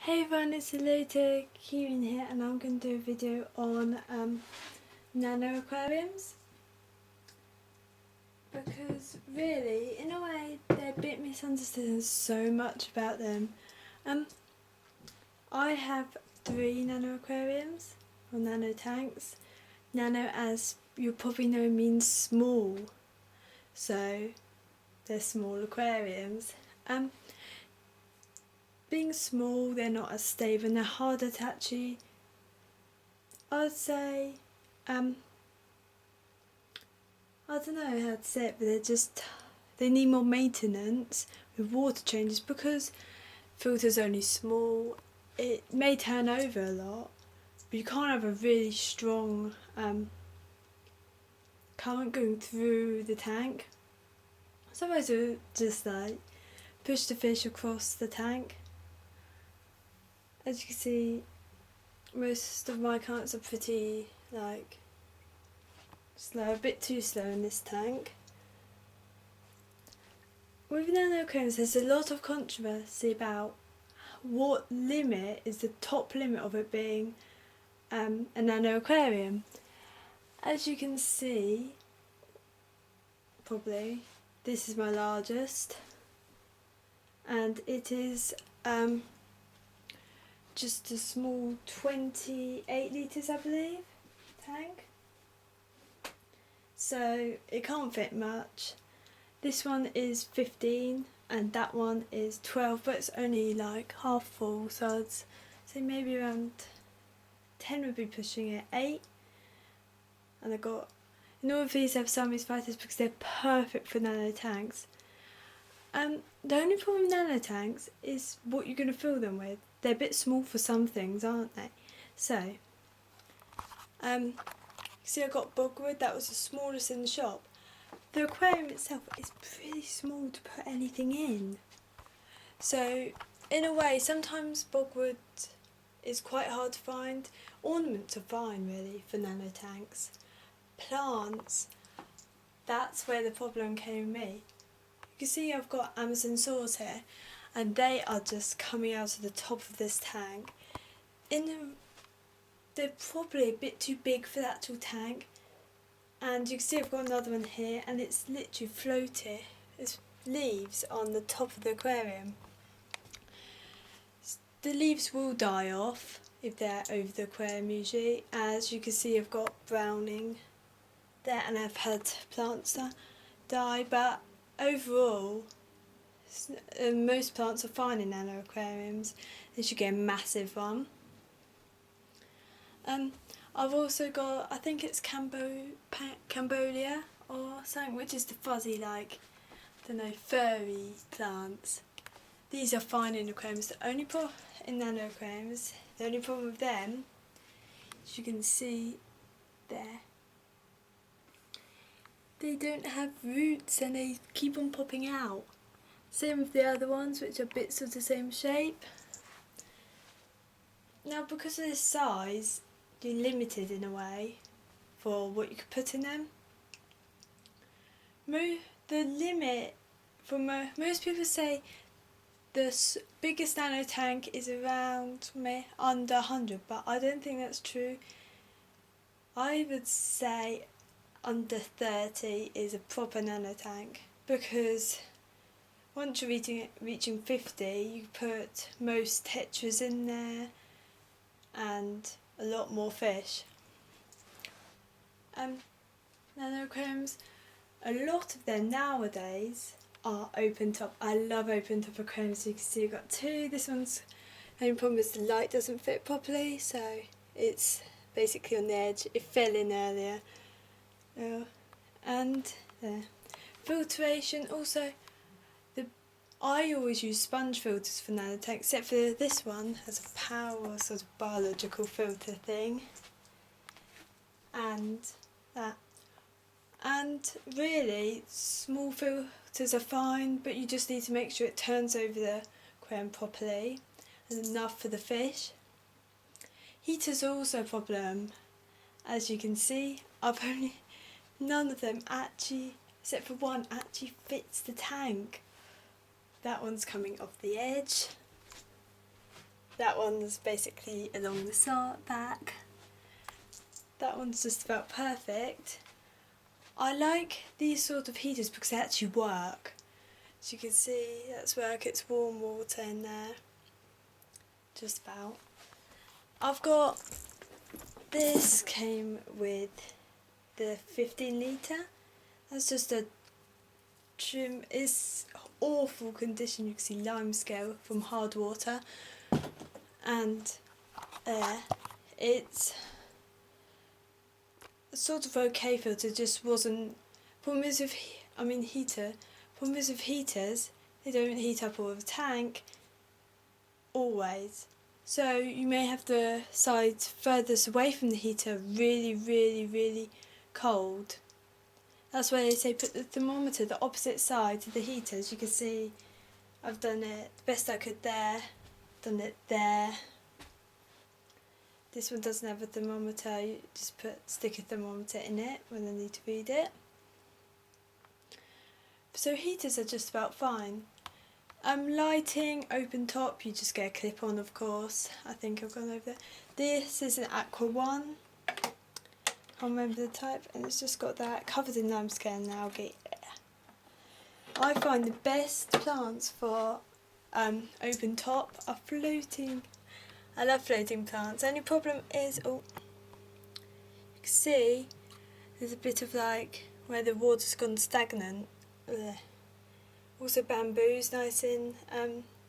Hey everyone, it's Elota Kieran here, and I'm going to do a video on nano aquariums, because really, in a way, they're a bit misunderstood and so much about them. I have 3 nano aquariums, or nano tanks. Nano, as you probably know, means small, so they're small aquariums. Being small, they're not as stable and they're harder to actually, I'd say, I don't know how to say it, but they need more maintenance with water changes, because filter's only small. It may turn over a lot, but you can't have a really strong current going through the tank. Sometimes it'll just like push the fish across the tank. As you can see, most of my currents are pretty slow, a bit too slow in this tank. With nano aquariums, there's a lot of controversy about what limit is the top limit of it being a nano aquarium. As you can see, probably, this is my largest, and it is just a small 28 litres, I believe, tank. So it can't fit much. This one is 15 and that one is 12, but it's only like half full, so I'd say maybe around 10 would be pushing it, 8. And I got, in all of these I have Siamese fighters because they're perfect for nano tanks. The only problem with nano tanks is what you're going to fill them with. They're a bit small for some things, aren't they? So, see, I got bogwood. That was the smallest in the shop. The aquarium itself is pretty small to put anything in. So, in a way, sometimes bogwood is quite hard to find. Ornaments are fine, really, for nano tanks. Plants, that's where the problem came with me. You can see I've got Amazon saws here, and they are just coming out of the top of this tank. They're probably a bit too big for the actual tank, and you can see I've got another one here, and it's literally floating. There's leaves on the top of the aquarium. The leaves will die off if they're over the aquarium usually. As you can see, I've got browning there, and I've had plants die, but overall most plants are fine in nano aquariums. They should get a massive one. I've also got, I think it's Cambodia or something, which is the fuzzy, furry plants. These are fine in aquariums. The only problem in nano aquariums, the only problem with them, as you can see there, they don't have roots and they keep on popping out. Same with the other ones, which are bits of the same shape. Now, because of this size, you're limited in a way for what you could put in them. The limit for most people say the biggest nano tank is around under 100, but I don't think that's true. I would say under 30 is a proper nano tank, because once you're reaching 50, you put most tetras in there and a lot more fish. Nano aquariums, a lot of them nowadays are open top. I love open top aquariums. You can see I've got 2. This one's, the only problem is the light doesn't fit properly, so it's basically on the edge. It fell in earlier. And there. Filtration also. I always use sponge filters for nano tanks, except for this one has a power sort of biological filter thing, and that. And really, small filters are fine, but you just need to make sure it turns over the aquarium properly and enough for the fish. Heaters are also a problem. As you can see, none of them actually, except for one, actually fits the tank. That one's coming off the edge. That one's basically along the back. That one's just about perfect. I like these sort of heaters because they actually work. As you can see, that's where it gets warm water in there. Just about. I've got, this came with the 15 litre. That's just a trim, it's awful condition. You can see lime scale from hard water. And it's sort of okay filter, just wasn't. Problem is with heaters, they don't heat up all the tank always. So you may have the sides furthest away from the heater really, really, really cold. That's why they say put the thermometer the opposite side to the heater. As you can see, I've done it the best I could there, done it there. This one doesn't have a thermometer, you just stick a thermometer in it when I need to read it. So heaters are just about fine. Lighting, open top, you just get a clip on, of course. I think I've gone over there. This is an Aqua One. Can't remember the type, and it's just got that covered in limescale and algae. I find the best plants for open top are floating. I love floating plants. Only problem is, you can see there's a bit of like where the water's gone stagnant. Ugh. Also bamboo's nice in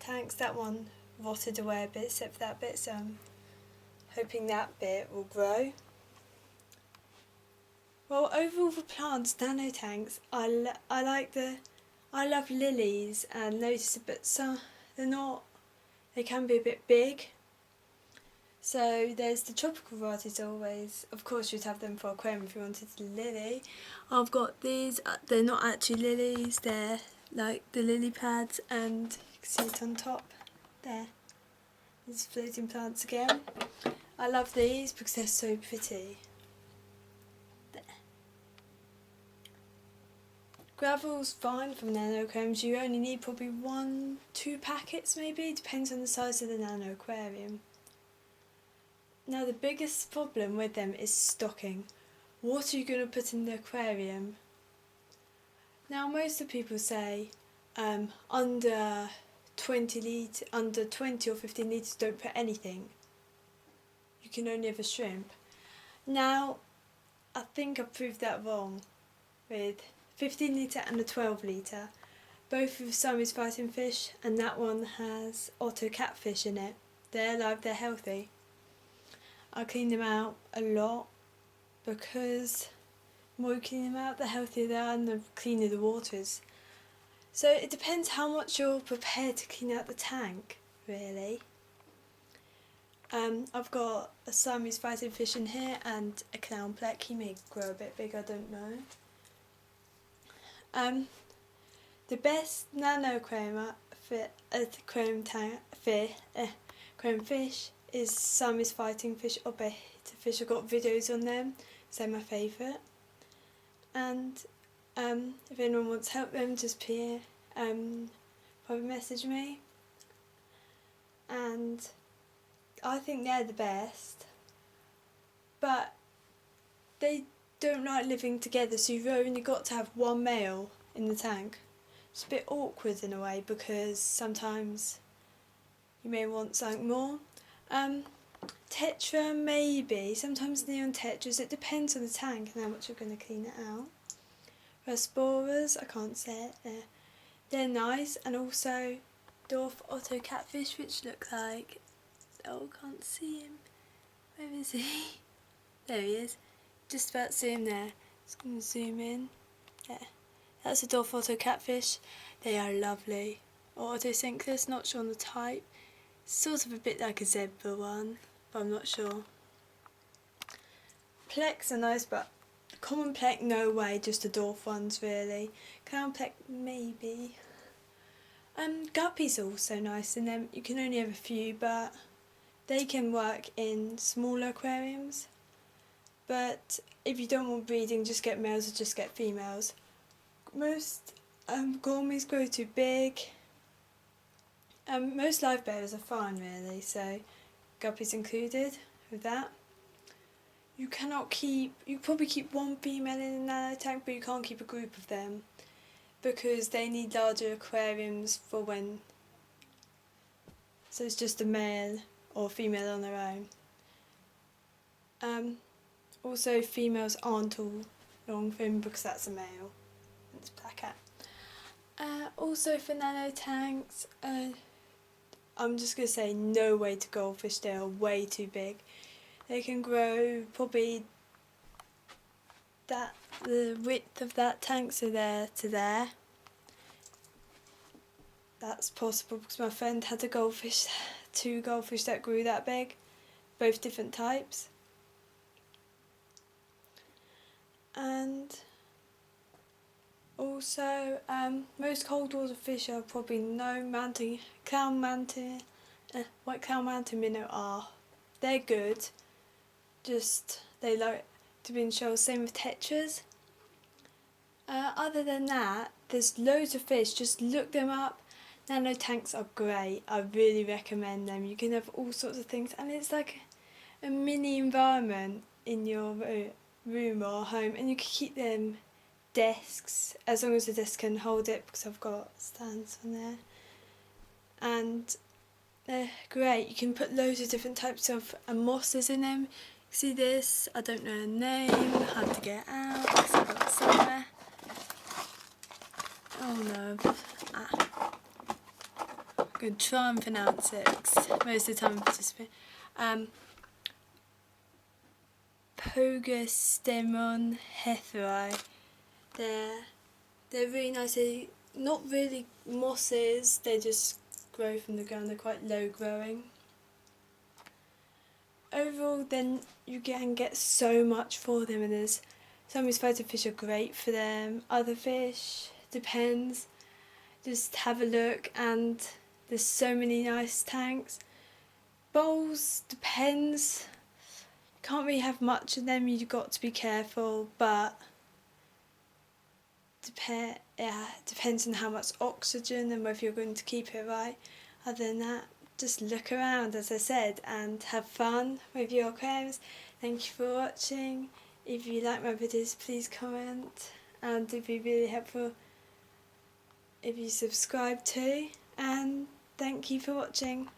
tanks. That one rotted away a bit except for that bit, so I'm hoping that bit will grow. Well, overall for plants, nano tanks, I love lilies and lotuses, but some they can be a bit big. So there's the tropical varieties always. Of course you'd have them for aquarium if you wanted a lily. I've got these, they're not actually lilies, they're like the lily pads, and you can see it on top there. These floating plants again. I love these because they're so pretty. There. Gravel's fine from nano aquariums. You only need probably 1-2 packets maybe, depends on the size of the nano aquarium. Now the biggest problem with them is stocking. What are you going to put in the aquarium? Now most of the people say under 20 or 15 litres don't put anything. You can only have a shrimp. Now I think I proved that wrong with 15 litre and a 12 litre. Both with Siamese fighting fish, and that one has otter catfish in it. They're alive, they're healthy. I clean them out a lot because the more you clean them out, the healthier they are and the cleaner the water is. So it depends how much you're prepared to clean out the tank, really. I've got a Siamese fighting fish in here and a clownplec. He may grow a bit big, I don't know. The best nano aquarium fish is Siamese fighting fish or betta fish. I've got videos on them, so they're my favourite. And if anyone wants help them, just private message me. And I think they're the best, but they don't like living together, so you've only got to have one male in the tank. It's a bit awkward in a way because sometimes you may want something more. Tetra maybe, sometimes neon tetras, it depends on the tank and how much you're going to clean it out. Resporas, I can't say it, they're nice, and also dwarf otter catfish, which look like, can't see him, where is he? There he is, just about see him there. Just going to zoom in, there. That's a dwarf otter catfish, they are lovely. Or autosynclus, not sure on the type. Sort of a bit like a zebra one, but I'm not sure. Plecs are nice, but common plec, no way, just the dwarf ones really. Clown plec, maybe. Guppies are also nice, and then you can only have a few, but they can work in smaller aquariums. But if you don't want breeding, just get males or just get females. Most gourmets grow too big. Most live bearers are fine really, so guppies included with that. You probably keep one female in a nano tank, but you can't keep a group of them because they need larger aquariums for when, so it's just a male or female on their own. Also females aren't all long fin because that's a male, it's black cat. Also for nano tanks, I'm just going to say no way to goldfish, they are way too big. They can grow probably the width of that tank, so there to there. That's possible because my friend had two goldfish that grew that big, both different types. And also, most cold water fish are probably no white clown mountain minnow are. They're good, just they like to be in shoals, same with tetras. Other than that, there's loads of fish, just look them up. Nano tanks are great, I really recommend them. You can have all sorts of things and it's like a mini environment in your room or home, and you can keep them desks as long as the desk can hold it because I've got stands on there. And they're great, you can put loads of different types of mosses in them. See this, I don't know the name, hard to get out because I've got it somewhere. Oh no, I'm going to try and pronounce it because most of the time I'm participating. Pogosteron hetheri. They're really nice. They're not really mosses, they just grow from the ground, they're quite low growing. Overall then you can get so much for them, and there's some of these photo fish are great for them, other fish depends. Just have a look, and there's so many nice tanks. Bowls depends. Can't really have much of them, you've got to be careful, but depends on how much oxygen and whether you're going to keep it right. Other than that, just look around, as I said, and have fun with your aquariums. Thank you for watching. If you like my videos, please comment, and it'd be really helpful if you subscribe too, and thank you for watching.